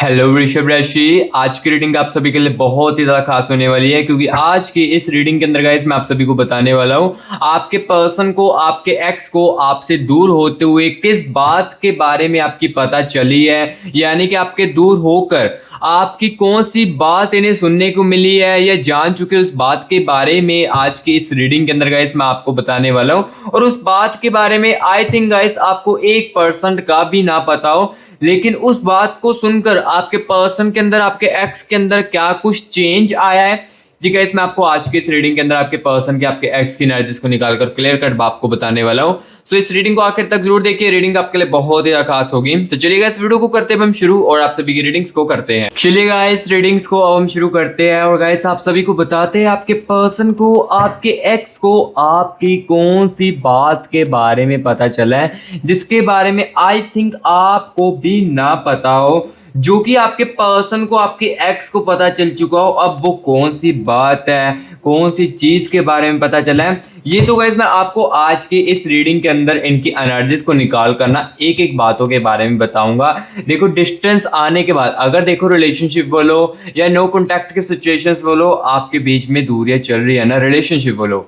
Hello वृषभ राशि, आज की रीडिंग आप सभी के लिए बहुत ही ज़्यादा खास होने वाली है क्योंकि आज की इस रीडिंग के अंदर गाइस मैं आप सभी को बताने वाला हूँ आपके पर्सन को, आपके एक्स को आपसे दूर होते हुए किस बात के बारे में आपकी पता चली है, यानी कि आपके दूर होकर आपकी कौन सी बात इन्हें सुनने को मिली है या जान चुके उस बात के बारे में आज की इस रीडिंग के अंदर गाइस मैं आपको बताने वाला हूँ। और उस बात के बारे में आई थिंक गाइस आपको 1% का भी ना पता हो, लेकिन उस बात को सुनकर आपके पर्सन के अंदर, आपके एक्स के अंदर क्या कुछ चेंज आया है। जी गाइस, मैं आपको आज की इस रीडिंग के अंदर आपके पर्सन के, आपके एक्स की एनर्जीज को निकालकर क्लियर कट आपको बताने वाला हूं। सो इस रीडिंग को आखिर तक जरूर देखिए, रीडिंग आपके लिए बहुत ही खास होगी। तो चलिए गाइस, वीडियो को करते हैं हम शुरू और आप सभी की रीडिंग्स को करते हैं। चलिए गाइस, रीडिंग्स को अब हम शुरू करते हैं और गाइस आप सभी को बताते हैं आपके पर्सन को, आपके एक्स को आपकी कौन सी बात के बारे में पता चला है जिसके बारे में आई थिंक आपको भी ना पता हो, जो कि आपके पर्सन को, आपके एक्स को पता चल चुका हो। अब वो कौन सी बात है, कौन सी चीज के बारे में पता चला है, ये तो गाइस मैं आपको आज की इस रीडिंग के अंदर इनकी एनर्जीज को निकाल कर ना एक एक बातों के बारे में बताऊंगा। देखो, डिस्टेंस आने के बाद अगर देखो रिलेशनशिप बोलो या नो कॉन्टैक्ट के सिचुएशंस बोलो, आपके बीच में दूरियां चल रही है ना, रिलेशनशिप बोलो,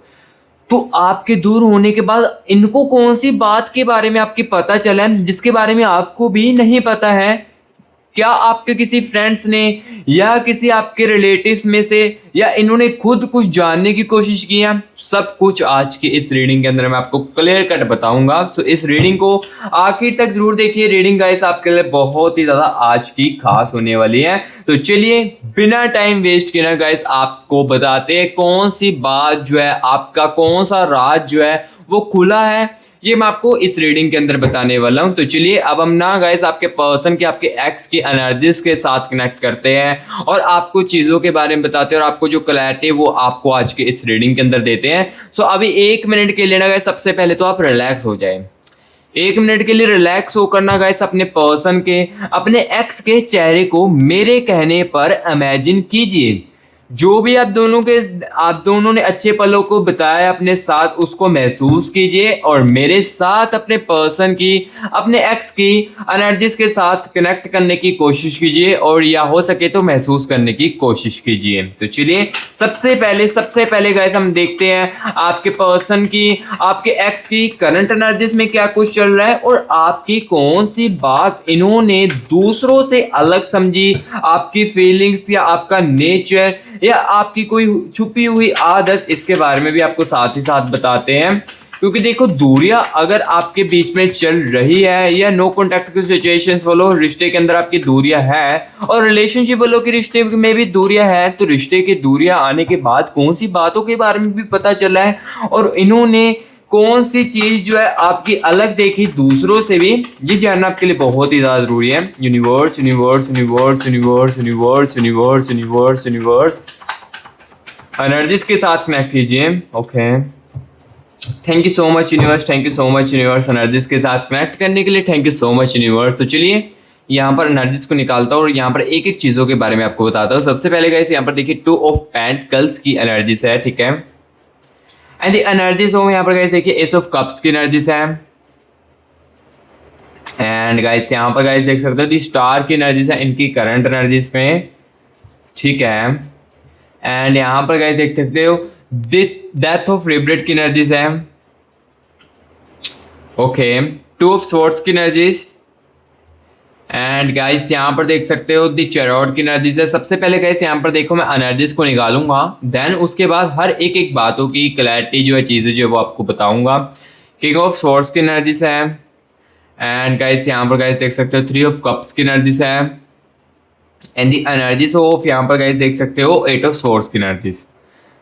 तो आपके दूर होने के बाद इनको कौन सी बात के बारे में आपकी पता चला है जिसके बारे में आपको भी नहीं पता है। क्या आपके किसी फ्रेंड्स ने या किसी आपके रिलेटिव्स में से या इन्होंने खुद कुछ जानने की कोशिश की है, सब कुछ आज की इस रीडिंग के अंदर मैं आपको क्लियर कट बताऊंगा। सो इस रीडिंग को आखिर तक जरूर देखिए। रीडिंग गाइस आपके लिए बहुत ही ज्यादा आज की खास होने वाली है। तो चलिए बिना टाइम वेस्ट किए ना गाइस आपको बताते हैं कौन सी बात जो है, आपका कौन सा राज जो है वो खुला है, ये मैं आपको इस रीडिंग के अंदर बताने वाला हूं। तो चलिए अब हम ना गाइस आपके पर्सन के, आपके एक्स की एनर्जीज के साथ कनेक्ट करते हैं और आपको चीजों के बारे में बताते हैं और आपको जो क्लैरिटी वो आपको आज के इस रीडिंग के अंदर देते हैं। सो अभी 1 मिनट के लिए ना गाइस सबसे पहले तो आप रिलैक्स हो जाए। 1 मिनट के लिए रिलैक्स होकर ना गाइस अपने पर्सन के, अपने एक्स के चेहरे को मेरे कहने पर इमेजिन कीजिए। जो भी आप दोनों ने अच्छे पलों को बिताया अपने साथ, उसको महसूस कीजिए और मेरे साथ अपने पर्सन की, अपने एक्स की एनर्जीज के साथ कनेक्ट करने की कोशिश कीजिए और या हो सके तो महसूस करने की कोशिश कीजिए। तो चलिए सबसे पहले गाइस हम देखते हैं आपके पर्सन की, आपके एक्स की करंट एनर्जीज में क्या कुछ चल रहा है और आपकी कौन सी बात इन्होंने दूसरों से अलग समझी, आपकी फीलिंग्स या आपका नेचर या आपकी कोई छुपी हुई आदत, इसके बारे में भी आपको साथ ही साथ बताते हैं। क्योंकि देखो, दूरियां अगर आपके बीच में चल रही है या नो कॉन्टैक्ट की सिचुएशंस बोलो, रिश्ते के अंदर आपकी दूरियां है और रिलेशनशिप बोलो कि रिश्ते में भी दूरियां है, तो रिश्ते की दूरियां आने के बाद कौन सी बातों के बारे में भी पता चला है और इन्होंने कौन सी चीज जो है आपकी अलग देखी दूसरों से भी, ये जानना आपके लिए बहुत ही ज्यादा जरूरी है। Universe universe universe universe universe universe universe universe energies के साथ कनेक्ट कीजिए। Okay, thank you so much universe, thank you so much universe energies के साथ कनेक्ट करने के लिए, thank you so much universe. तो चलिए यहाँ पर एनर्जीज को निकालता हूँ और यहाँ पर एक एक चीजों के बारे में आपको बताता हूँ। सबसे पहले गाइस यहाँ पर देखिए 2 ऑफ पेंटिकल्स की एनर्जीज है, ठीक है। एंड द एनर्जीज हो यहाँ पर गाइस देखिए एस ऑफ कप्स की एनर्जीज है। एंड गाइस यहाँ पर गाइस देख सकते हो दी स्टार की एनर्जीज है इनकी करंट एनर्जीज में, ठीक है। एंड यहाँ पर गाइस देख सकते हो डेथ ऑफ रिब्रेट की एनर्जीज है, ओके। 2 ऑफ स्वॉर्ड्स की एनर्जीज एंड गाइस यहाँ पर देख सकते हो दी चैरोट की एनर्जीज है। सबसे पहले गाइस यहाँ पर देखो मैं एनर्जीज को निकालूंगा, देन उसके बाद हर एक एक बातों की क्लैरिटी जो है, चीजें जो है वो आपको बताऊंगा। किंग ऑफ स्वॉर्ड्स की एनर्जीज है एंड गाइस यहाँ पर गाइस देख सकते हो 3 ऑफ कप्स की एनर्जीज है एंड दी एनर्जीज ऑफ यहाँ पर गाइस देख सकते हो 8 ऑफ स्वॉर्ड्स की एनर्जीज।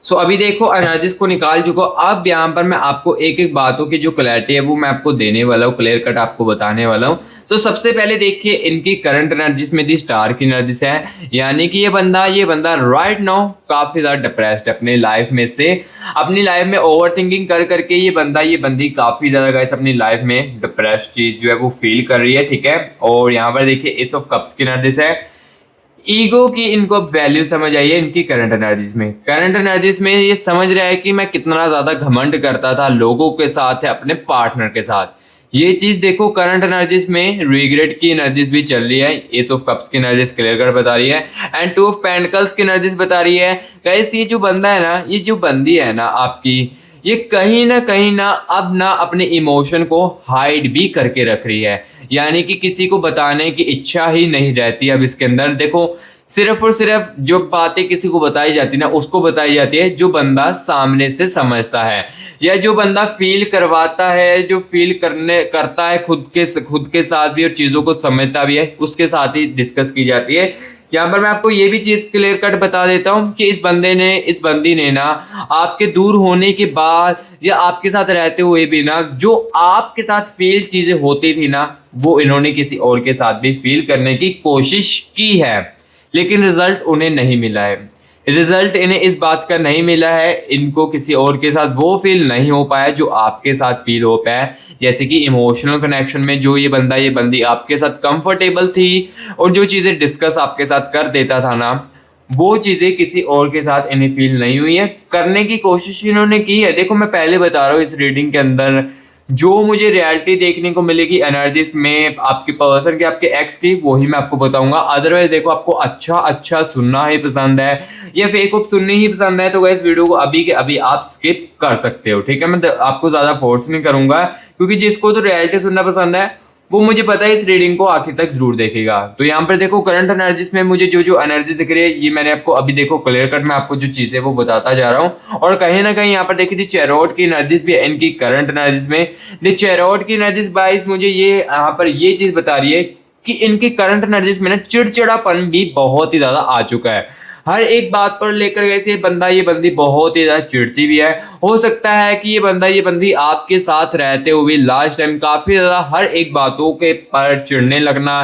सो अभी देखो एनर्जीज को निकाल चुका हूं, अब यहाँ पर मैं आपको एक एक बातों की जो क्लैरिटी है वो मैं आपको देने वाला हूँ, क्लियर कट आपको बताने वाला हूँ। तो सबसे पहले देखिए इनकी करंट एनर्जीज में दी स्टार की एनर्जीज है, यानी कि ये बंदा राइट नाउ काफी ज्यादा डिप्रेस्ड है अपने लाइफ में से, अपनी लाइफ में ओवर थिंकिंग कर करके ये बंदी काफी ज्यादा गाइस अपनी लाइफ में डिप्रेस्ड चीज जो है वो फील कर रही है, ठीक है। और यहाँ पर देखिए एस ऑफ कप्स की एनर्जीज है, ईगो की इनको अब वैल्यू समझ आई है इनकी करंट एनर्जीज में। करंट एनर्जीज में ये समझ रहा है कि मैं कितना ज्यादा घमंड करता था लोगों के साथ या अपने पार्टनर के साथ, ये चीज देखो करंट एनर्जीज में रिग्रेट की एनर्जीज भी चल रही है, एस ऑफ कप्स की एनर्जीज क्लियर कट बता रही है एंड टू ऑफ पेंटिकल्स की एनर्जीज बता रही है। गाइस ये जो बंदा है ना, ये जो बंदी है ना आपकी, ये कहीं ना अब ना अपने इमोशन को हाइड भी करके रख रही है, यानी कि किसी को बताने की इच्छा ही नहीं रहती अब इसके अंदर। देखो सिर्फ और सिर्फ जो बातें किसी को बताई जाती ना, उसको बताई जाती है जो बंदा सामने से समझता है, या जो बंदा फील करवाता है, जो फील करता है खुद के साथ भी और चीज़ों को समझता भी है, उसके साथ ही डिस्कस की जाती है। यहाँ पर मैं आपको ये भी चीज़ क्लियर कट बता देता हूँ कि इस बंदी ने ना आपके दूर होने के बाद या आपके साथ रहते हुए भी ना, जो आपके साथ फील चीज़ें होती थी ना, वो इन्होंने किसी और के साथ भी फील करने की कोशिश की है, लेकिन रिजल्ट उन्हें नहीं मिला है। रिजल्ट इन्हें इस बात का नहीं मिला है, इनको किसी और के साथ वो फील नहीं हो पाया जो आपके साथ फील हो पाया। जैसे कि इमोशनल कनेक्शन में जो ये बंदी आपके साथ कंफर्टेबल थी और जो चीज़ें डिस्कस आपके साथ कर देता था ना, वो चीज़ें किसी और के साथ इन्हें फील नहीं हुई है। करने की कोशिश इन्होंने की है। देखो मैं पहले बता रहा हूँ, इस रीडिंग के अंदर जो मुझे रियलिटी देखने को मिलेगी एनर्जीज में आपके पर्सन के, आपके एक्स की, वही मैं आपको बताऊंगा। अदरवाइज देखो आपको अच्छा सुनना ही पसंद है या फेक ऑफ सुननी ही पसंद है, तो गाइस वीडियो को अभी के अभी आप स्किप कर सकते हो, ठीक है। मैं आपको ज्यादा फोर्स नहीं करूंगा, क्योंकि जिसको तो रियलिटी सुनना पसंद है वो मुझे पता है इस रीडिंग को आखिर तक जरूर देखेगा। तो यहाँ पर देखो करंट एनर्जीज में मुझे जो एनर्जी दिख रही है, ये मैंने आपको अभी देखो क्लियर कट मैं आपको जो चीजें वो बताता जा रहा हूँ। और कहीं ना कहीं यहाँ पर देखी थी चैरोट की एनर्जीज भी है इनकी करंट एनर्जीज में। चैरोट की एनर्जीज बाइस मुझे ये यहाँ पर ये चीज बता रही है कि इनकी करंट एनर्जीज में ना चिड़चिड़ापन भी बहुत ही ज्यादा आ चुका है। हर एक बात पर लेकर वैसे ये बंदी बहुत ही ज्यादा चिढ़ती भी है। हो सकता है कि ये बंदी आपके साथ रहते हुए लास्ट टाइम काफी ज्यादा हर एक बातों के पर चिढ़ने लगना,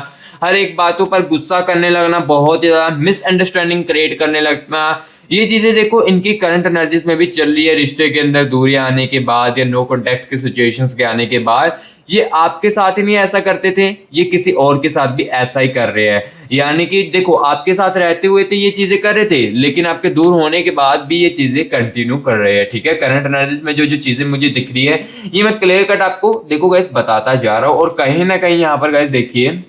हर एक बातों पर गुस्सा करने लगना, बहुत ही ज्यादा मिसअंडरस्टैंडिंग क्रिएट करने लगना, ये चीजें देखो इनकी करंट एनर्जीज में भी चल रही है। रिश्ते के अंदर दूरियां आने के बाद या नो कॉन्टेक्ट के सिचुएशंस के आने के बाद ये आपके साथ ही नहीं ऐसा करते थे, ये किसी और के साथ भी ऐसा ही कर रहे हैं। यानी कि देखो आपके साथ रहते हुए तो ये चीजें कर रहे थे, लेकिन आपके दूर होने के बाद भी ये चीजें कंटिन्यू कर रहे हैं, ठीक है। करंट एनर्जीज में जो चीजें मुझे दिख रही है ये मैं क्लियर कट आपको देखो गाइस बताता जा रहा हूँ। और कहीं ना कहीं यहाँ पर गाइस देखिए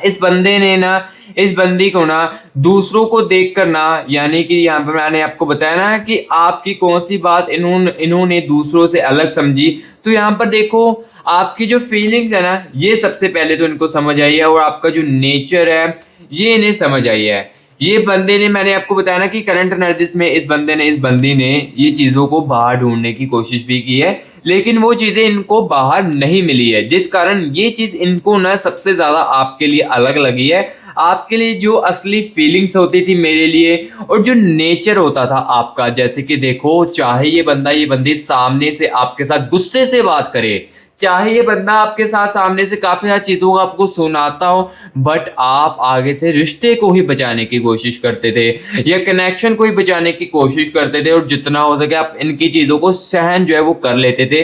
इस बंदे ने ना, इस बंदी को ना दूसरों को देखकर ना, यानी कि यहाँ पर मैंने आपको बताया ना कि आपकी कौन सी बात इन्होंने दूसरों से अलग समझी। तो यहाँ पर देखो आपकी जो फीलिंग्स है ना, ये सबसे पहले तो इनको समझ आई है, और आपका जो नेचर है ये इन्हें समझ आई है। ये बंदे ने, मैंने आपको बताया ना कि करंट एनर्जीज में इस बंदी ने ये चीजों को बाहर ढूंढने की कोशिश भी की है, लेकिन वो चीजें इनको बाहर नहीं मिली है, जिस कारण ये चीज इनको ना सबसे ज्यादा आपके लिए अलग लगी है। आपके लिए जो असली फीलिंग्स होती थी मेरे लिए, और जो नेचर होता था आपका, जैसे कि देखो चाहे ये बंदी सामने से आपके साथ गुस्से से बात करे, चाहे ये बंदा आपके साथ सामने से काफी सारी चीजों को आपको सुनाता हो, बट आप आगे से रिश्ते को ही बचाने की कोशिश करते थे या कनेक्शन को ही बचाने की कोशिश करते थे, और जितना हो सके आप इनकी चीजों को सहन जो है वो कर लेते थे।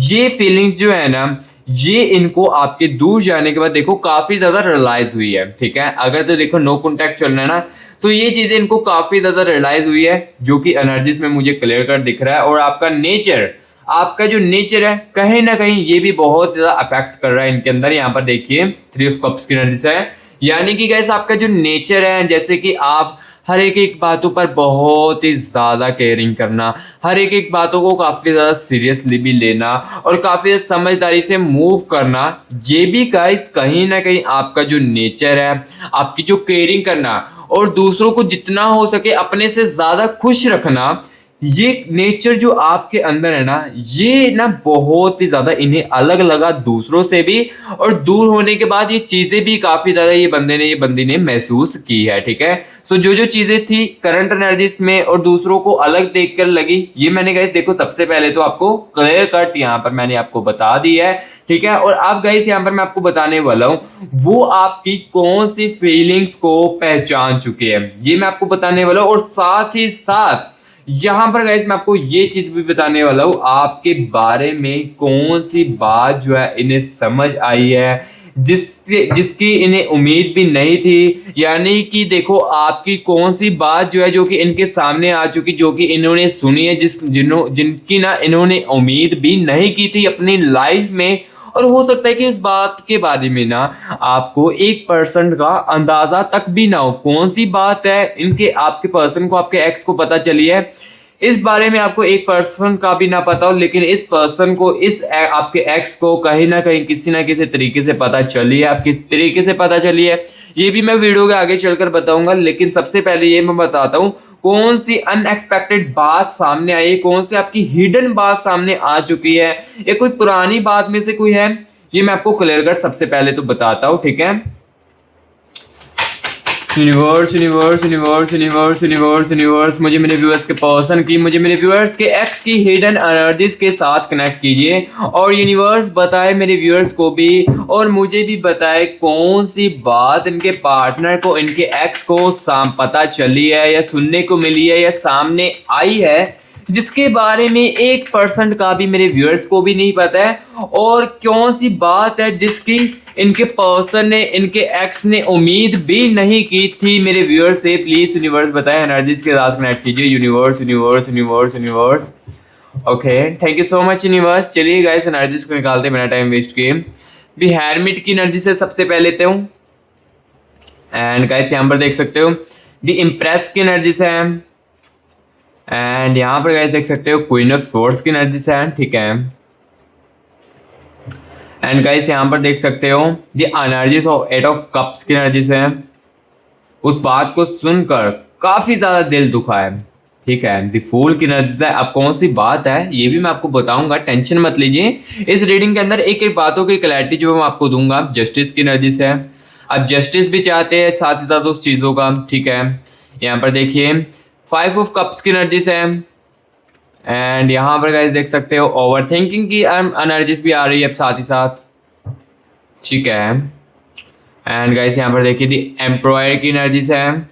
ये फीलिंग्स जो है ना, ये इनको आपके दूर जाने के बाद देखो काफी ज्यादा रियलाइज हुई है, ठीक है। अगर तो देखो नो कॉन्टैक्ट चल रहा है ना, तो ये चीजें इनको काफी ज्यादा रियलाइज हुई है, जो कि एनर्जीज में मुझे क्लियर कर दिख रहा है। और आपका जो नेचर है कहीं ना कहीं ये भी बहुत ज्यादा अफेक्ट कर रहा है इनके अंदर। यहाँ पर देखिए 3 ऑफ कप्स की एनर्जी है, यानी कि गाइस आपका जो नेचर है, जैसे कि आप हर एक बातों पर बहुत ही ज्यादा केयरिंग करना, हर एक बातों को काफी ज्यादा सीरियसली भी लेना और काफी ज्यादा समझदारी से मूव करना, ये भी गाइस कहीं ना कहीं आपका जो नेचर है, आपकी जो केयरिंग करना और दूसरों को जितना हो सके अपने से ज्यादा खुश रखना, ये नेचर जो आपके अंदर है ना, ये ना बहुत ही ज्यादा इन्हें अलग लगा दूसरों से भी, और दूर होने के बाद ये चीजें भी काफी ज्यादा ये बंदी ने महसूस की है, ठीक है। सो जो चीजें थी करंट एनर्जीज में और दूसरों को अलग देखकर लगी, ये मैंने गाइस देखो सबसे पहले तो आपको क्लियर कट यहाँ पर मैंने आपको बता दी है, ठीक है। और अब गाइस यहाँ पर मैं आपको बताने वाला हूँ वो आपकी कौन सी फीलिंग्स को पहचान चुके हैं, ये मैं आपको बताने वाला हूँ। और साथ ही साथ यहां पर गाइस मैं आपको ये चीज भी बताने वाला हूं, आपके बारे में कौन सी बात जो है इन्हें समझ आई है, जिसकी इन्हें उम्मीद भी नहीं थी। यानी कि देखो आपकी कौन सी बात जो है जो कि इनके सामने आ चुकी, जो कि इन्होंने सुनी है, जिनकी ना इन्होंने उम्मीद भी नहीं की थी अपनी लाइफ में, और हो सकता है कि उस बात के बारे में ना आपको 1% का अंदाजा तक भी ना हो। कौन सी बात है इनके आपके पर्सन को, आपके एक्स को पता चली है, इस बारे में आपको 1% का भी ना पता हो, लेकिन इस पर्सन को, आपके एक्स को कहीं ना कहीं किसी ना किसी तरीके से पता चली है। आप किस तरीके से पता चली है ये भी मैं वीडियो के आगे चलकर बताऊंगा, लेकिन सबसे पहले ये मैं बताता हूँ कौन सी अनएक्सपेक्टेड बात सामने आई, कौन सी आपकी हिडन बात सामने आ चुकी है, या कोई पुरानी बात में से कोई है, ये मैं आपको क्लियर कट सबसे पहले तो बताता हूँ। ठीक है, universe universe universe universe universe universe मुझे मेरे व्यूअर्स के पर्सन की, मुझे मेरे व्यूअर्स के एक्स की हिडन एनर्जीज के साथ कनेक्ट कीजिए, और यूनिवर्स बताए मेरे व्यूअर्स को भी और मुझे भी बताए कौन सी बात इनके पार्टनर को, इनके एक्स को पता चली है या सुनने को मिली है या सामने आई है, जिसके बारे में 1% का भी मेरे व्यूअर्स को भी नहीं पता है, और कौन सी बात है जिसकी इनके पर्सन ने, इनके एक्स ने उम्मीद भी नहीं की थी मेरे व्यूअर्स से। प्लीज यूनिवर्स बताएं, एनर्जीज के साथ कनेक्ट कीजिए। Universe universe universe universe okay, thank you so much universe. चलिए गाइस, एनर्जीज को निकालते बिना टाइम वेस्ट किए। दी हेरमिट की एनर्जी से सबसे पहले लेते हूँ, एंड गाइस यहाँ पर देख सकते हो दी इम्प्रेस की एनर्जी से है, एंड यहाँ पर गाइस देख सकते हो क्वीन ऑफ स्वॉर्ड्स की एनर्जी से है। ठीक है, एंड गाइस यहाँ पर देख सकते हो the energies of 8 of cups की एनर्जी से है। उस बात को सुनकर काफी ज्यादा दिल दुखा है। ठीक है, द फूल की एनर्जी से। अब कौन सी बात है ये भी मैं आपको बताऊंगा, टेंशन मत लीजिए। इस रीडिंग के अंदर एक एक बातों की क्लैरिटी जो मैं आपको दूंगा। जस्टिस की एनर्जी से है, अब जस्टिस भी चाहते हैं साथ ही साथ उस चीजों का। ठीक है, यहाँ पर देखिए 5 ऑफ कप्स की एनर्जी से है, एंड यहाँ पर गाइस देख सकते हो ओवर थिंकिंग की एनर्जीज भी आ रही है अब साथ ही साथ। ठीक है, एंड गाइस यहाँ पर देखिए दी एम्प्लॉयर की एनर्जी से है,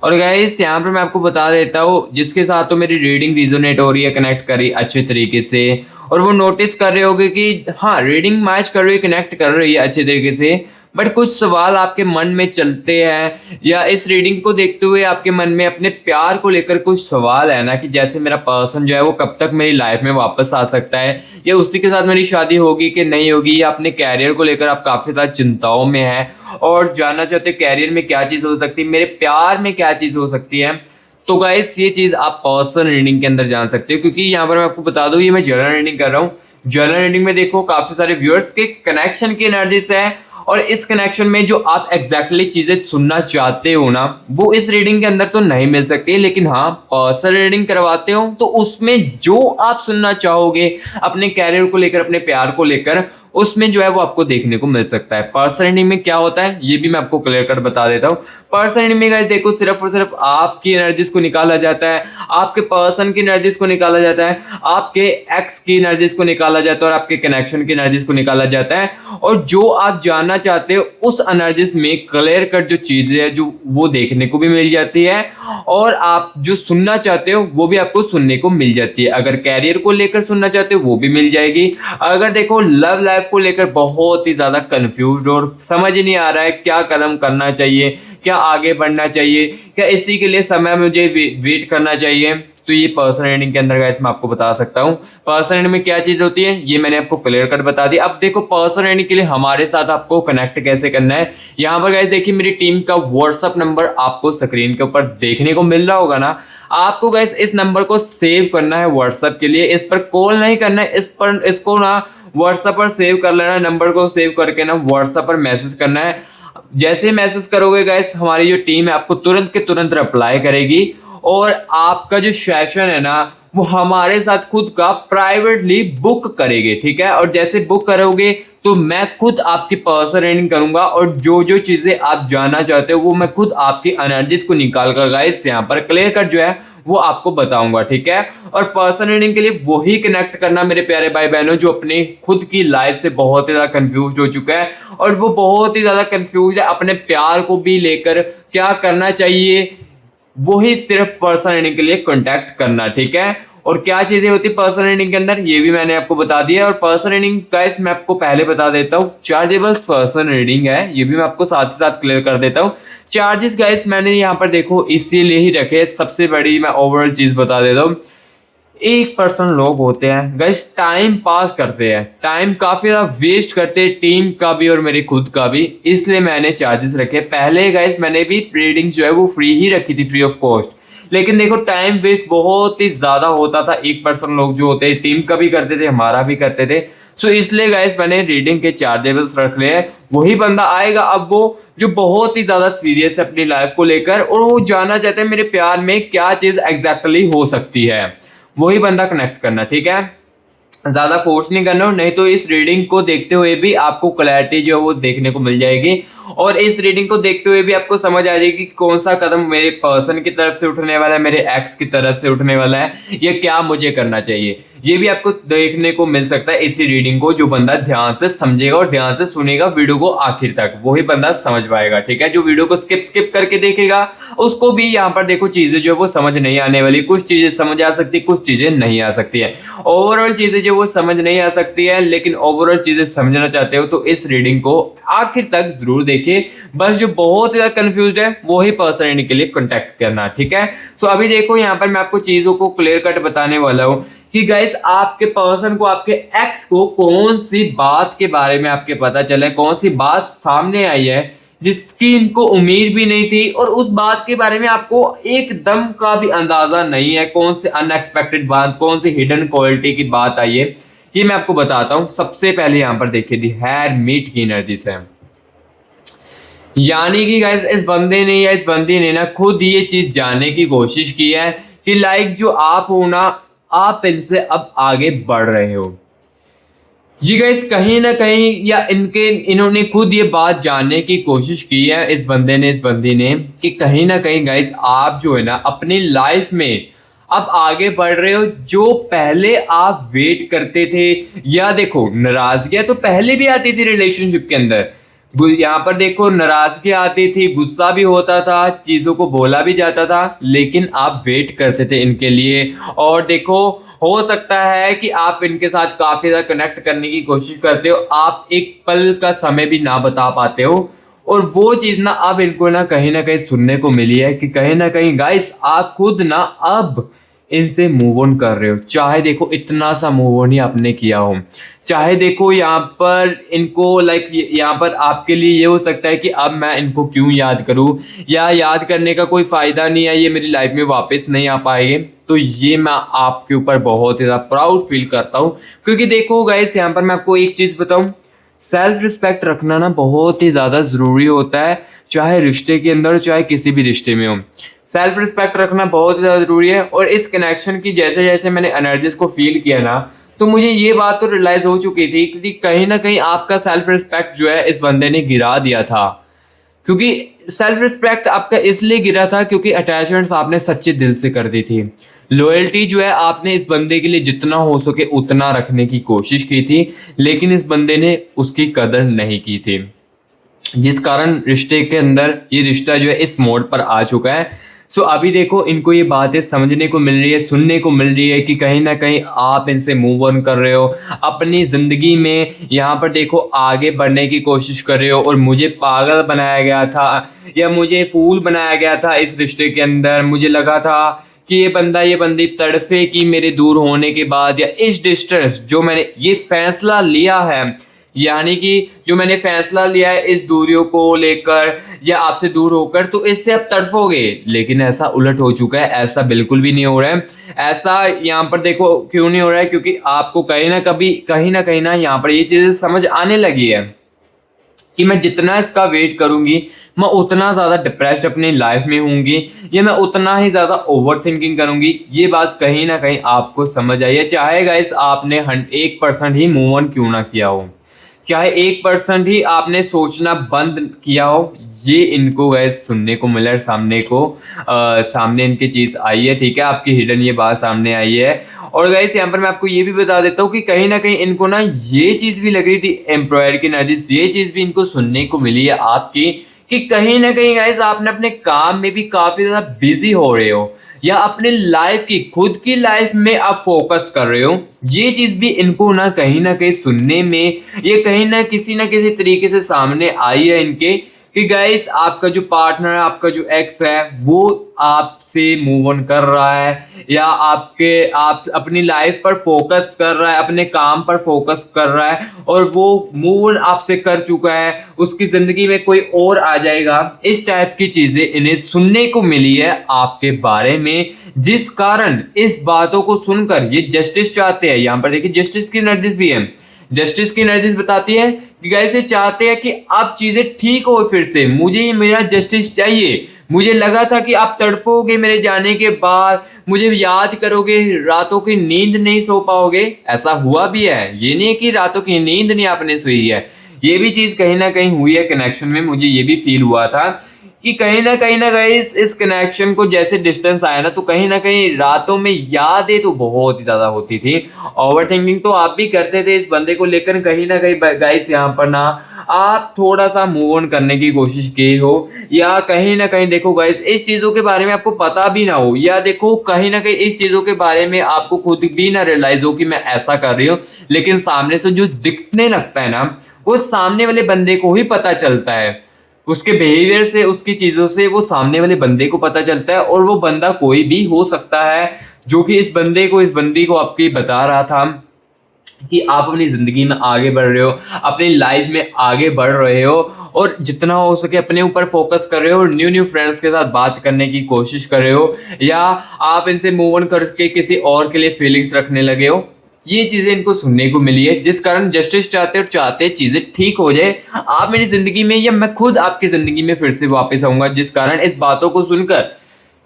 और गाइस यहाँ पर मैं आपको बता देता हूँ जिसके साथ तो मेरी रीडिंग रिजोनेट हो रही है, कनेक्ट कर रही है अच्छे तरीके से, और वो नोटिस कर रहे होगे कि हाँ रीडिंग मैच कर रही है, कनेक्ट कर रही है अच्छे तरीके से, बट कुछ सवाल आपके मन में चलते हैं, या इस रीडिंग को देखते हुए आपके मन में अपने प्यार को लेकर कुछ सवाल है ना, कि जैसे मेरा पर्सन जो है वो कब तक मेरी लाइफ में वापस आ सकता है, या उसी के साथ मेरी शादी होगी कि नहीं होगी, या अपने कैरियर को लेकर आप काफ़ी ज़्यादा चिंताओं में हैं और जानना चाहते हो कैरियर में क्या चीज़ हो सकती है, मेरे प्यार में क्या चीज़ हो सकती है। तो गाइस ये चीज़ आप पर्सन रीडिंग के अंदर जान सकते हो, क्योंकि यहाँ पर मैं आपको बता दूँ ये मैं जनरल रीडिंग कर रहा हूँ। जनरल रीडिंग में देखो काफ़ी सारे व्यूअर्स के कनेक्शन की एनर्जी से है, और इस कनेक्शन में जो आप एग्जैक्टली चीजें सुनना चाहते हो ना वो इस रीडिंग के अंदर तो नहीं मिल सकती, लेकिन हाँ पर्सनल रीडिंग करवाते हो तो उसमें जो आप सुनना चाहोगे अपने कैरियर को लेकर, अपने प्यार को लेकर, उसमें जो है वो आपको देखने को मिल सकता है। पर्सनल रीडिंग में क्या होता है ये भी मैं आपको क्लियर कट बता देता हूँ। पर्सनल रीडिंग में गाइस देखो सिर्फ और सिर्फ आपकी एनर्जीज को निकाला जाता है, आपके पर्सन की एनर्जीज को निकाला जाता है, आपके एक्स की एनर्जीज को निकाला जाता है, और आपके कनेक्शन की एनर्जीज को निकाला जाता है, और जो आप जानना चाहते हो उस एनर्जीज में क्लियर कट जो चीजें है जो वो देखने को भी मिल जाती है, और आप जो सुनना चाहते हो वो भी आपको सुनने को मिल जाती है। अगर कैरियर को लेकर सुनना चाहते हो वो भी मिल जाएगी। अगर देखो लव लाइफ को लेकर बहुत ही ज्यादा कंफ्यूज और समझ नहीं आ रहा है क्या कदम करना चाहिए, क्या आगे बढ़ना चाहिए, क्या इसी के लिए समय मुझे वेट करना चाहिए, तो ये पर्सनल रीडिंग के अंदर गाइस मैं आपको बता सकता हूँ पर्सनल रीडिंग में क्या चीज होती है, ये मैंने आपको क्लियर कर बता दी। अब देखो पर्सनल रीडिंग के लिए हमारे साथ आपको कनेक्ट कैसे करना है। यहाँ पर गाइस देखिए मेरी टीम का व्हाट्सअप नंबर आपको स्क्रीन के ऊपर देखने को मिल रहा होगा ना। आपको गाइस इस नंबर को सेव करना है व्हाट्सअप के लिए, इस पर कॉल नहीं करना है, इसको ना व्हाट्सएप पर सेव कर लेना, नंबर को सेव करके ना व्हाट्सएप पर मैसेज करना है। जैसे ही मैसेज करोगे गाइस हमारी जो टीम है आपको तुरंत के तुरंत रिप्लाई करेगी, और आपका जो सेशन है ना वो हमारे साथ खुद का प्राइवेटली बुक करेंगे। ठीक है, और जैसे बुक करोगे तो मैं खुद आपकी पर्सनल रीडिंग करूंगा, और जो जो चीजें आप जानना चाहते हो वो मैं खुद आपकी एनर्जीज को निकाल कर गाइस यहाँ पर क्लियर कट जो है वो आपको बताऊंगा। ठीक है, और पर्सनल रीडिंग के लिए वही कनेक्ट करना मेरे प्यारे भाई बहनों जो अपनी खुद की लाइफ से बहुत ही ज्यादा कंफ्यूज हो चुका है, और वो बहुत ही ज्यादा कंफ्यूज है अपने प्यार को भी लेकर क्या करना चाहिए, वही सिर्फ पर्सनल रीडिंग के लिए कांटेक्ट करना। ठीक है, और क्या चीजें होती है पर्सनल रीडिंग के अंदर ये भी मैंने आपको बता दिया। और पर्सनल रीडिंग गाइस मैं आपको पहले बता देता हूँ चार्जेबल पर्सनल रीडिंग है, ये भी मैं आपको साथ ही साथ क्लियर कर देता हूँ। चार्जेस गाइस मैंने यहाँ पर देखो इसीलिए ही रखे, सबसे बड़ी मैं ओवरऑल चीज बता देता हूँ। 1% लोग होते हैं गाइस, टाइम पास करते हैं, टाइम काफी ज्यादा वेस्ट करते हैं, टीम का भी और मेरे खुद का भी। इसलिए मैंने चार्जेस रखे। पहले गाइस मैंने भी रीडिंग जो है वो फ्री ही रखी थी, फ्री ऑफ कॉस्ट। लेकिन देखो टाइम वेस्ट बहुत ही ज्यादा होता था। 1% लोग जो होते हैं टीम का भी करते थे, हमारा भी करते थे। सो इसलिए गाइस मैंने रीडिंग के चार्जेबल्स रख लिए हैं। वही बंदा आएगा अब वो जो बहुत ही ज्यादा सीरियस है अपनी लाइफ को लेकर, और वो जानना चाहते हैं मेरे प्यार में क्या चीज एग्जैक्टली हो सकती है, वही बंदा कनेक्ट करना, ठीक है। ज्यादा फोर्स नहीं करना, नहीं तो इस रीडिंग को देखते हुए भी आपको क्लैरिटी जो है वो देखने को मिल जाएगी, और इस रीडिंग को देखते हुए भी आपको समझ आ जाएगी कि कौन सा कदम मेरे पर्सन की तरफ से उठने वाला है, मेरे एक्स की तरफ से उठने वाला है, या क्या मुझे करना चाहिए। ये भी आपको देखने को मिल सकता है इसी रीडिंग को। जो बंदा ध्यान से समझेगा और ध्यान से सुनेगा वीडियो को आखिर तक, वही बंदा समझ पाएगा, ठीक है। जो वीडियो को स्किप करके देखेगा उसको भी यहाँ पर देखो चीजें जो है वो समझ नहीं आने वाली। कुछ चीजें समझ आ सकती, कुछ चीजें नहीं आ सकती है। ओवरऑल चीजें जो वो समझ नहीं आ सकती है, लेकिन ओवरऑल चीजें समझना चाहते हो तो इस रीडिंग को आखिर तक जरूर देखिए। बस जो बहुत ज्यादा कंफ्यूज्ड है वही पर्सन के लिए कांटेक्ट करना, ठीक है। सो अभी देखो यहाँ पर मैं आपको चीजों को क्लियर कट बताने वाला हूँ कि गाइस आपके पर्सन को, आपके एक्स को कौन सी बात के बारे में आपके पता चला है, कौन सी बात सामने आई है जिसकी इनको उम्मीद भी नहीं थी, और उस बात के बारे में आपको एकदम का भी अंदाजा नहीं है। कौन सी अनएक्सपेक्टेड बात, कौन सी हिडन क्वालिटी की बात आई है, ये मैं आपको बताता हूं। सबसे पहले यहां पर देखिए दी हेरमिट की एनर्जी से, यानी कि गाइस इस बंदे ने या इस बंदी ने ना खुद ये चीज जानने की कोशिश की है कि लाइक जो आप हो ना, आप इनसे अब आगे बढ़ रहे हो। जी गाइस कहीं ना कहीं या इन्होंने खुद ये बात जानने की कोशिश की है, इस बंदे ने, इस बंदी ने, कि कहीं ना कहीं गाइस आप जो है ना अपनी लाइफ में अब आगे बढ़ रहे हो। जो पहले आप वेट करते थे, या देखो नाराजगियां तो पहले भी आती थी रिलेशनशिप के अंदर। यहाँ पर देखो नाराजगी आती थी, गुस्सा भी होता था, चीजों को बोला भी जाता था, लेकिन आप वेट करते थे इनके लिए। और देखो हो सकता है कि आप इनके साथ काफी ज्यादा कनेक्ट करने की कोशिश करते हो, आप एक पल का समय भी ना बता पाते हो, और वो चीज ना अब इनको ना कहीं सुनने को मिली है कि कहीं ना कहीं गाइस आप खुद ना अब इनसे मूव ऑन कर रहे हो। चाहे देखो इतना सा मूव ऑन ही आपने किया हो, चाहे देखो यहाँ पर इनको लाइक यहाँ पर आपके लिए ये हो सकता है कि अब मैं इनको क्यों याद करूँ, या याद करने का कोई फायदा नहीं है, ये मेरी लाइफ में वापस नहीं आ पाएंगे। तो ये मैं आपके ऊपर बहुत ही ज़्यादा प्राउड फील करता हूँ, क्योंकि देखो गाइस यहाँ पर मैं आपको एक चीज़ बताऊँ, सेल्फ रिस्पेक्ट रखना ना बहुत ही ज़्यादा ज़रूरी होता है, चाहे रिश्ते के अंदर हो चाहे किसी भी रिश्ते में हो। सेल्फ रिस्पेक्ट रखना बहुत ही ज़्यादा ज़रूरी है। और इस कनेक्शन की जैसे जैसे मैंने एनर्जीज को फील किया ना, तो मुझे ये बात तो रियलाइज़ हो चुकी थी कि कहीं ना कहीं आपका सेल्फ रिस्पेक्ट जो है इस बंदे ने गिरा दिया था। क्योंकि सेल्फ रिस्पेक्ट आपका इसलिए गिरा था क्योंकि अटैचमेंट्स आपने सच्चे दिल से कर दी थी। लॉयल्टी जो है आपने इस बंदे के लिए जितना हो सके उतना रखने की कोशिश की थी, लेकिन इस बंदे ने उसकी कदर नहीं की थी, जिस कारण रिश्ते के अंदर ये रिश्ता जो है इस मोड पर आ चुका है। सो अभी देखो इनको ये बातें समझने को मिल रही है, सुनने को मिल रही है कि कहीं ना कहीं आप इनसे मूव ऑन कर रहे हो, अपनी ज़िंदगी में यहाँ पर देखो आगे बढ़ने की कोशिश कर रहे हो। और मुझे पागल बनाया गया था या मुझे फूल बनाया गया था इस रिश्ते के अंदर। मुझे लगा था कि ये बंदा ये बंदी तड़फे कि मेरे दूर होने के बाद, या इस डिस्टेंस जो मैंने ये फैसला लिया है, यानी कि जो मैंने फैसला लिया है इस दूरियों को लेकर या आपसे दूर होकर, तो इससे अब तड़फोगे। लेकिन ऐसा उलट हो चुका है, ऐसा बिल्कुल भी नहीं हो रहा है। ऐसा यहाँ पर देखो क्यों नहीं हो रहा है, क्योंकि आपको कहीं ना कहीं ना यहाँ पर ये चीज़ें समझ आने लगी है कि मैं जितना इसका वेट करूंगी मैं उतना ज़्यादा डिप्रेस्ड अपनी लाइफ में होंगी, या मैं उतना ही ज़्यादा ओवर थिंकिंग करूंगी। ये बात कहीं ना कहीं आपको समझ आई है। चाहे गाइस आपने 1% ही मूव ऑन क्यों ना किया हो, चाहे 1% ही आपने सोचना बंद किया हो, ये इनको गैस सुनने को मिला है, सामने इनकी चीज़ आई है, ठीक है, आपकी हिडन ये बात सामने आई है। और गैस यहाँ पर मैं आपको ये भी बता देता हूँ कि कहीं ना कहीं इनको ना ये चीज़ भी लग रही थी, एम्प्लॉयर की एनर्जी, ये चीज़ भी इनको सुनने को मिली है आपकी, कि कहीं ना कहीं गाइस आपने अपने काम में भी काफ़ी ज़्यादा बिजी हो रहे हो, या अपने लाइफ की, खुद की लाइफ में आप फोकस कर रहे हो। ये चीज़ भी इनको ना कहीं सुनने में, ये कहीं ना किसी तरीके से सामने आई है इनके, कि गाइस आपका जो पार्टनर है, आपका जो एक्स है, वो आपसे मूव ऑन कर रहा है या आप अपनी लाइफ पर फोकस कर रहा है, अपने काम पर फोकस कर रहा है और वो मूव ऑन आपसे कर चुका है, उसकी जिंदगी में कोई और आ जाएगा। इस टाइप की चीजें इन्हें सुनने को मिली है आपके बारे में, जिस कारण इस बातों को सुनकर ये जस्टिस चाहते हैं। यहाँ पर देखिए जस्टिस की एनर्जीज भी है। जस्टिस की एनर्जीज बताती है कि गाइस ये चाहते हैं कि अब चीजें ठीक हो, फिर से मुझे ये मेरा जस्टिस चाहिए। मुझे लगा था कि आप तड़पोगे मेरे जाने के बाद, मुझे याद करोगे, रातों की नींद नहीं सो पाओगे। ऐसा हुआ भी है, ये नहीं कि रातों की नींद नहीं आपने सोई है, ये भी चीज कहीं ना कहीं हुई है कनेक्शन में। मुझे ये भी फील हुआ था कि कहीं ना गाइस इस कनेक्शन को जैसे डिस्टेंस आया ना, तो कहीं ना कहीं रातों में यादें तो बहुत ही ज्यादा होती थी। ओवर थिंकिंग तो आप भी करते थे इस बंदे को लेकर। कहीं ना कहीं गाइस यहाँ पर ना आप थोड़ा सा मूव ऑन करने की कोशिश की हो, या कहीं ना कहीं देखो गाइस इस चीजों के बारे में आपको पता भी ना हो, या देखो कहीं ना कहीं इस चीजों के बारे में आपको खुद भी ना रियलाइज हो कि मैं ऐसा कर रही हूँ, लेकिन सामने से जो दिखने लगता है ना, वो सामने वाले बंदे को ही पता चलता है। उसके बिहेवियर से, उसकी चीजों से वो सामने वाले बंदे को पता चलता है। और वो बंदा कोई भी हो सकता है जो कि इस बंदी को आपकी बता रहा था कि आप अपनी जिंदगी में आगे बढ़ रहे हो, अपनी लाइफ में आगे बढ़ रहे हो और जितना हो सके अपने ऊपर फोकस कर रहे हो और न्यू फ्रेंड्स के साथ बात करने की कोशिश कर रहे हो, या आप इनसे मूव ऑन करके किसी और के लिए फीलिंग्स रखने लगे हो। ये चीजें इनको सुनने को मिली है, जिस कारण जस्टिस चाहते और चाहते चीजें ठीक हो जाए आप मेरी जिंदगी में, या मैं खुद आपकी जिंदगी में फिर से वापस आऊंगा। जिस कारण इस बातों को सुनकर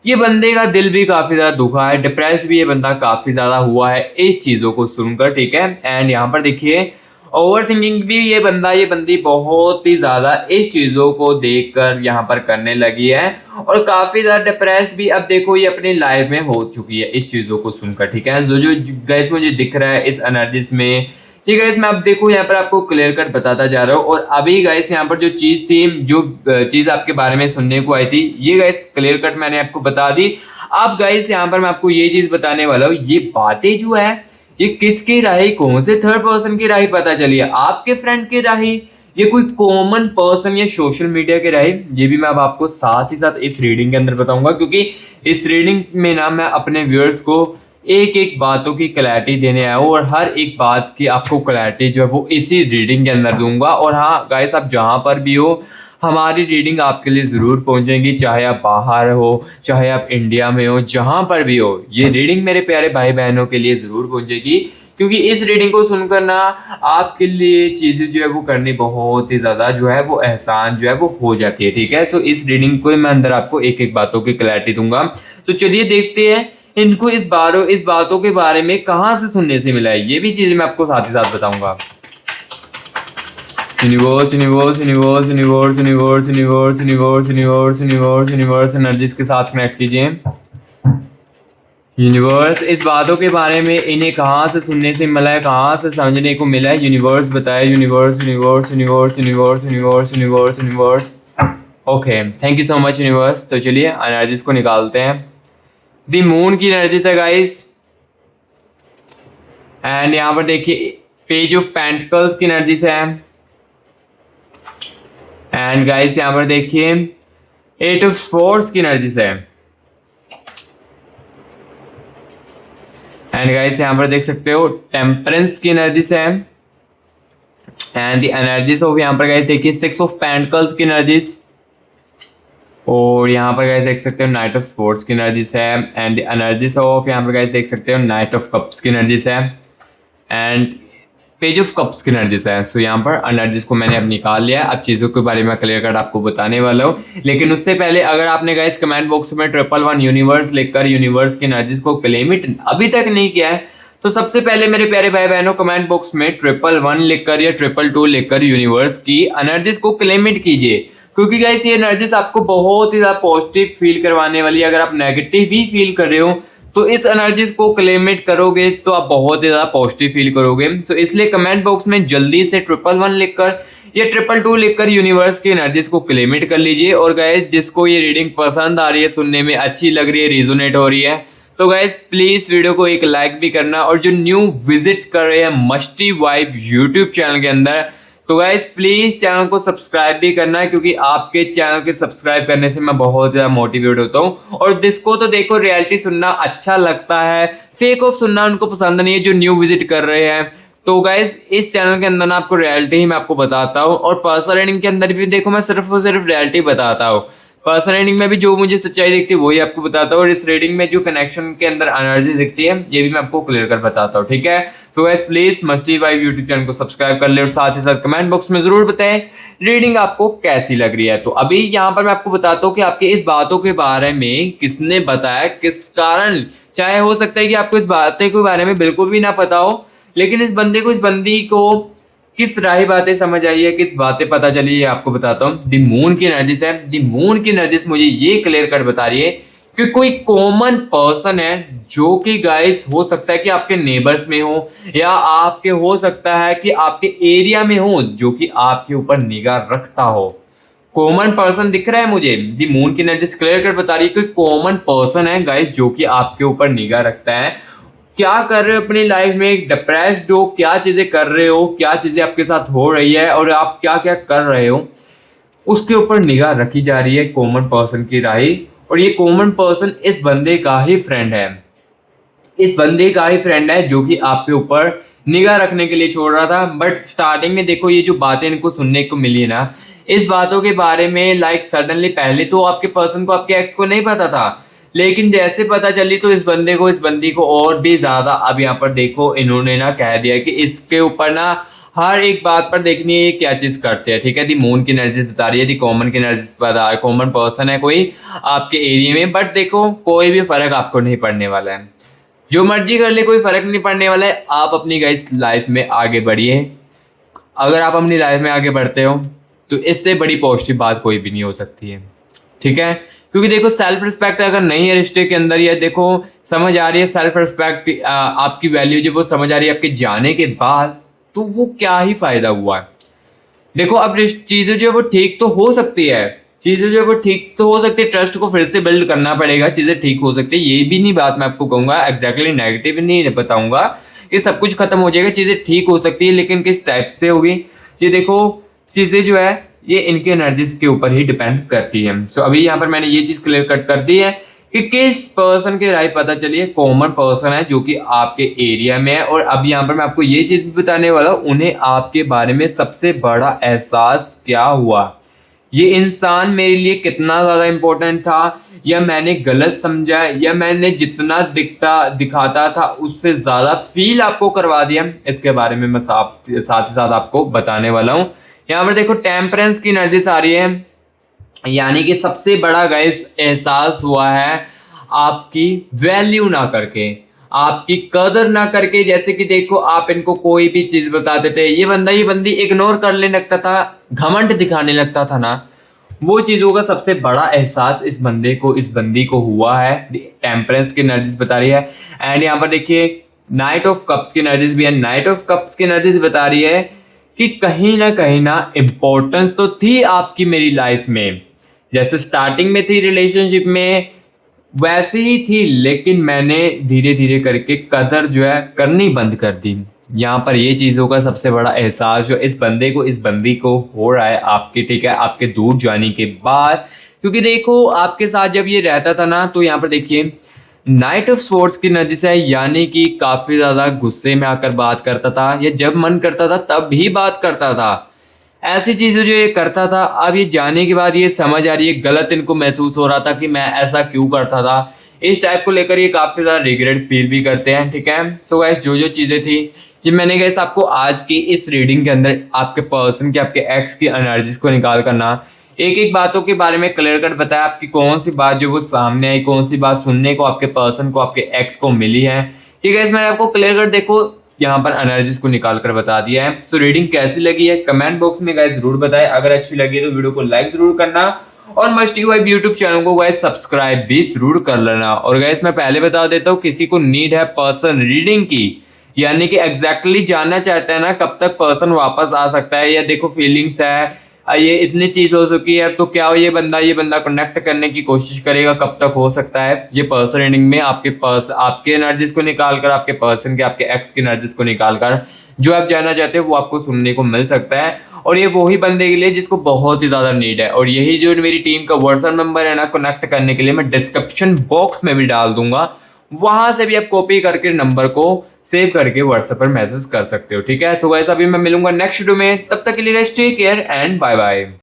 ये बंदे का दिल भी काफी ज्यादा दुखा है, डिप्रेस्ड भी ये बंदा काफी ज्यादा हुआ है इस चीजों को सुनकर, ठीक है। एंड यहाँ पर देखिए ओवर थिंकिंग भी ये बंदी बहुत ही ज्यादा इस चीजों को देखकर यहाँ पर करने लगी है, और काफी ज्यादा डिप्रेस्ड भी अब देखो ये अपनी लाइफ में हो चुकी है इस चीजों को सुनकर, ठीक है। जो जो गाइस मुझे दिख रहा है इस एनर्जीज में, ठीक है, इसमें आप देखो यहाँ पर आपको क्लियर कट बताता जा रहा हूँ। और अभी गाइस यहाँ पर जो चीज थी, जो चीज आपके बारे में सुनने को आई थी, ये गाइस क्लियर कट मैंने आपको बता दी। अब गाइस यहाँ पर मैं आपको ये चीज बताने वाला हूँ, ये बातें जो है ये किसकी राही, कौन से थर्ड पर्सन की राही पता चली है, आपके फ्रेंड की राही, ये कोई कॉमन पर्सन या सोशल मीडिया के राही, ये भी मैं अब आपको साथ ही साथ इस रीडिंग के अंदर बताऊंगा। क्योंकि इस रीडिंग में ना मैं अपने व्यूअर्स को एक एक बातों की क्लैरिटी देने आया हूँ, और हर एक बात की आपको क्लैरिटी जो है वो इसी रीडिंग के अंदर दूंगा। और हाँ गाइस, आप जहाँ पर भी हो हमारी रीडिंग आपके लिए ज़रूर पहुंचेगी, चाहे आप बाहर हो, चाहे आप इंडिया में हो, जहाँ पर भी हो ये रीडिंग मेरे प्यारे भाई बहनों के लिए ज़रूर पहुंचेगी। क्योंकि इस रीडिंग को सुनकर ना आपके लिए चीज़ें जो है वो करनी बहुत ही ज़्यादा जो है वो एहसान जो है वो हो जाती है, ठीक है। सो इस रीडिंग को मैं अंदर आपको एक एक बातों की क्लैरिटी दूंगा। तो चलिए देखते हैं इनको इस बातों के बारे में कहाँ से सुनने से मिला है, ये भी चीज़ें मैं आपको साथ ही साथ बताऊंगा। Universe universe universe universe universe universe universe universe universe universe energies के साथ कनेक्ट कीजिए। यूनिवर्स इस बातों के बारे में इन्हें कहाँ से सुनने से मिला है, कहाँ से समझने को मिला है, यूनिवर्स बताए। Universe universe universe universe universe universe universe okay, thank you so much universe. तो चलिए एनर्जीज को निकालते हैं। दी मून की एनर्जीज है गाइस, एंड यहाँ पर देखिए पेज ऑफ पेंटिकल्स की एनर्जीज है, एंड गाइस यहाँ पर देखिए एट ऑफ स्वॉर्ड्स की एनर्जीज है, एंड गाइस यहाँ पर देख सकते हो टेम्परेंस की एनर्जीज है, एंड द एनर्जीज ऑफ यहाँ पर गाइस देखिए सिक्स ऑफ पेंटिकल्स की एनर्जीज, और यहाँ पर गाइस देख सकते हो नाइट ऑफ स्वॉर्ड्स की एनर्जीज है, एंड द एनर्जीज ऑफ यहाँ पर गाइस देख सकते हो नाइट ऑफ कप्स की एनर्जीज है, एंड पेज ऑफ कप्स की एनर्जीज है। सो यहाँ पर एनर्जीज को मैंने अब निकाल लिया है, अब चीज़ों के बारे में क्लियर कट आपको बताने वाला हूँ। लेकिन उससे पहले अगर आपने गाइस कमेंट बॉक्स में 111 यूनिवर्स लिखकर यूनिवर्स की एनर्जीज को क्लेम इट अभी तक नहीं किया है, तो सबसे पहले मेरे प्यारे भाई बहनों कमेंट बॉक्स में 111 लिखकर या 222 लिखकर यूनिवर्स की एनर्जीज को क्लेम इट कीजिए। क्योंकि गाइस ये एनर्जीज आपको बहुत ही ज़्यादा पॉजिटिव फील करवाने वाली है। अगर आप नेगेटिव भी फील कर रहे हो तो इस एनर्जीज को क्लेमेट करोगे तो आप बहुत ही ज़्यादा पॉजिटिव फील करोगे। तो इसलिए कमेंट बॉक्स में जल्दी से 111 लिखकर या 222 लिखकर यूनिवर्स की एनर्जीज को क्लेमेट कर लीजिए। और गाइस जिसको ये रीडिंग पसंद आ रही है, सुनने में अच्छी लग रही है, रिजोनेट हो रही है, तो गाइस प्लीज़ वीडियो को एक लाइक भी करना। और जो न्यू विजिट कर रहे हैं मस्टी वाइब यूट्यूब चैनल के अंदर, तो गाइज प्लीज चैनल को सब्सक्राइब भी करना है, क्योंकि आपके चैनल के सब्सक्राइब करने से मैं बहुत ज्यादा मोटिवेट होता हूँ। और जिसको तो देखो रियलिटी सुनना अच्छा लगता है, फेक ऑफ सुनना उनको पसंद नहीं है, जो न्यू विजिट कर रहे हैं। तो गाइज इस चैनल के अंदर ना आपको रियलिटी ही मैं आपको बताता हूँ, और पर्सनल रीडिंग के अंदर भी देखो मैं सिर्फ और सिर्फ रियलिटी बताता हूँ। पर्सनल रीडिंग में भी जो मुझे सच्चाई दिखती है वही आपको बताता हूँ, और इस रीडिंग में जो कनेक्शन के अंदर एनर्जी दिखती है ये भी मैं आपको क्लियर कर बताता हूँ, ठीक है। सो गाइस प्लीज मस्ती वाइब यूट्यूब चैनल को सब्सक्राइब कर ले, और साथ ही साथ कमेंट बॉक्स में जरूर बताएं रीडिंग आपको कैसी लग रही है। तो अभी यहाँ पर मैं आपको बताता हूँ कि आपके इस बातों के बारे में किसने बताया, किस कारण। चाहे हो सकता है कि आपको इस बातें के बारे में बिल्कुल भी ना पता हो, लेकिन इस बंदे को, इस बंदी को किस राही बातें समझ आई है, किस बातें पता चली है, आपको बताता हूँ। दी मून की एनर्जी है, दी मून की एनर्जी मुझे ये क्लियर कट बता रही है कि कोई कॉमन पर्सन है जो कि गाइस हो सकता है कि आपके नेबर्स में हो, या आपके हो सकता है कि आपके एरिया में हो, जो कि आपके ऊपर निगाह रखता हो। कॉमन पर्सन दिख रहा है मुझे, दी मून की एनर्जी क्लियर कट बता रही है कोई कॉमन पर्सन है गाइस जो कि आपके ऊपर निगाह रखता है। क्या कर रहे हो अपनी लाइफ में, डिप्रेस्ड हो, क्या चीजें कर रहे हो, क्या चीजें आपके साथ हो रही है और आप क्या क्या कर रहे हो, उसके ऊपर निगाह रखी जा रही है कॉमन पर्सन की राही। और ये कॉमन पर्सन इस बंदे का ही फ्रेंड है, इस बंदे का ही फ्रेंड है जो कि आपके ऊपर निगाह रखने के लिए छोड़ रहा था। बट स्टार्टिंग में देखो ये जो बातें इनको सुनने को मिली है ना, इस बातों के बारे में लाइक सडनली पहले तो आपके पर्सन को, आपके एक्स को नहीं पता था, लेकिन जैसे पता चली तो इस बंदे को, इस बंदी को और भी ज्यादा। अब यहाँ पर देखो इन्होंने ना कह दिया कि इसके ऊपर ना हर एक बात पर देखनी है ये क्या चीज करते हैं, ठीक है। दी मून की एनर्जी बता रही है, दी कॉमन की एनर्जी बता रही है, कॉमन पर्सन है कोई आपके एरिया में। बट देखो कोई भी फर्क आपको नहीं पड़ने वाला है, जो मर्जी कर ले कोई फर्क नहीं पड़ने वाला है। आप अपनी गाइस लाइफ में आगे बढ़िए। अगर आप अपनी लाइफ में आगे बढ़ते हो तो इससे बड़ी पॉजिटिव बात कोई भी नहीं हो सकती है, ठीक है। क्योंकि देखो सेल्फ रिस्पेक्ट अगर नहीं है रिश्ते के अंदर, या देखो समझ आ रही है सेल्फ रिस्पेक्ट, आपकी वैल्यू जो वो समझ आ रही है आपके जाने के बाद, तो वो क्या ही फायदा हुआ है। देखो अब चीजें जो है वो ठीक तो हो सकती है, चीजें जो है वो ठीक तो हो सकती है, ट्रस्ट को फिर से बिल्ड करना पड़ेगा, चीजें ठीक हो सकती है। ये भी नहीं बात मैं आपको कहूंगा एग्जैक्टली नेगेटिव नहीं बताऊंगा कि सब कुछ खत्म हो जाएगा, चीजें ठीक हो सकती है, लेकिन किस टाइप से होगी ये देखो चीजें जो है ये इनके एनर्जीज के ऊपर ही डिपेंड करती है। सो अभी यहाँ पर मैंने ये चीज क्लियर कट कर दी है कि किस पर्सन की राय पता चली है, कॉमन पर्सन है जो कि आपके एरिया में है। और अब यहाँ पर मैं आपको ये चीज भी बताने वाला हूँ, उन्हें आपके बारे में सबसे बड़ा एहसास क्या हुआ, ये इंसान मेरे लिए कितना ज्यादा इंपॉर्टेंट था, या मैंने गलत समझा, या मैंने जितना दिखाता था उससे ज्यादा फील आपको करवा दिया, इसके बारे में मैं साथ ही साथ आपको बताने वाला हूँ। यहाँ पर देखो टेम्परेंस की एनर्जी आ रही है, यानी कि सबसे बड़ा गाइस एहसास हुआ है आपकी वैल्यू ना करके, आपकी कदर ना करके। जैसे कि देखो आप इनको कोई भी चीज बताते थे, ये बंदा ये बंदी इग्नोर करने लगता था, घमंड दिखाने लगता था ना, वो चीजों का सबसे बड़ा एहसास इस बंदे को, इस बंदी को हुआ है। टेम्परेंस की एनर्जीज बता रही है। एंड यहाँ पर देखिए नाइट ऑफ कप्स की एनर्जीज भी है, नाइट ऑफ कप्स की एनर्जीज बता रही है कि कहीं ना इंपॉर्टेंस तो थी आपकी मेरी लाइफ में, जैसे स्टार्टिंग में थी रिलेशनशिप में वैसे ही थी, लेकिन मैंने धीरे धीरे करके कदर जो है करनी बंद कर दी। यहाँ पर ये चीजों का सबसे बड़ा एहसास जो इस बंदे को, इस बंदी को हो रहा है आपके, ठीक है, आपके दूर जाने के बाद। क्योंकि देखो आपके साथ जब ये रहता था ना, तो यहाँ पर देखिए नाइट ऑफ स्वॉर्ड्स की एनर्जी से है, यानी कि काफी ज्यादा गुस्से में आकर बात करता था, या जब मन करता था तब ही बात करता था, ऐसी चीजें जो ये करता था। अब ये जाने के बाद ये समझ आ रही है, गलत इनको महसूस हो रहा था कि मैं ऐसा क्यों करता था, इस टाइप को लेकर ये काफी ज्यादा रिग्रेट फील भी करते हैं, ठीक है। सो गाइस जो चीजें थी ये मैंने गाइस आपको आज की इस रीडिंग के अंदर आपके पर्सन की, आपके एक्स की एनर्जीज को निकाल करना, एक एक बातों के बारे में क्लियर कट बताया, आपकी कौन सी बात जो वो सामने आई, कौन सी बात सुनने को आपके पर्सन को, आपके एक्स को मिली है, ठीक है। मैंने आपको क्लियर कट देखो यहाँ पर एनर्जीज को निकाल कर बता दिया है। सो रीडिंग कैसी लगी है कमेंट बॉक्स में गाइस जरूर बताएं। अगर अच्छी लगी तो वीडियो को लाइक जरूर करना, और मस्टी वाइब यूट्यूब चैनल को गाइस सब्सक्राइब भी जरूर कर लेना। और गाइस मैं पहले बता देता हूँ, किसी को नीड है पर्सन रीडिंग की, यानी कि एग्जैक्टली जानना चाहता है ना कब तक पर्सन वापस आ सकता है, या देखो फीलिंग्स है, ये इतनी चीज हो चुकी है, तो क्या ये बंदा कनेक्ट करने की कोशिश करेगा, कब तक हो सकता है। ये पर्सन रीडिंग में आपके एनर्जीज को निकाल कर, आपके पर्सन के, आपके एक्स की एनर्जीज को निकाल कर जो आप जानना चाहते हो वो आपको सुनने को मिल सकता है। और ये वही बंदे के लिए जिसको बहुत ही ज़्यादा नीड है। और यही जो मेरी टीम का व्हाट्सएप नंबर है ना, कनेक्ट करने के लिए मैं डिस्क्रिप्शन बॉक्स में भी डाल दूंगा, वहां से भी आप कॉपी करके नंबर को सेव करके व्हाट्सएप पर मैसेज कर सकते हो। ठीक है, सो गाइस अभी मैं मिलूंगा नेक्स्ट वीडियो में, तब तक के लिए guys take care and bye bye.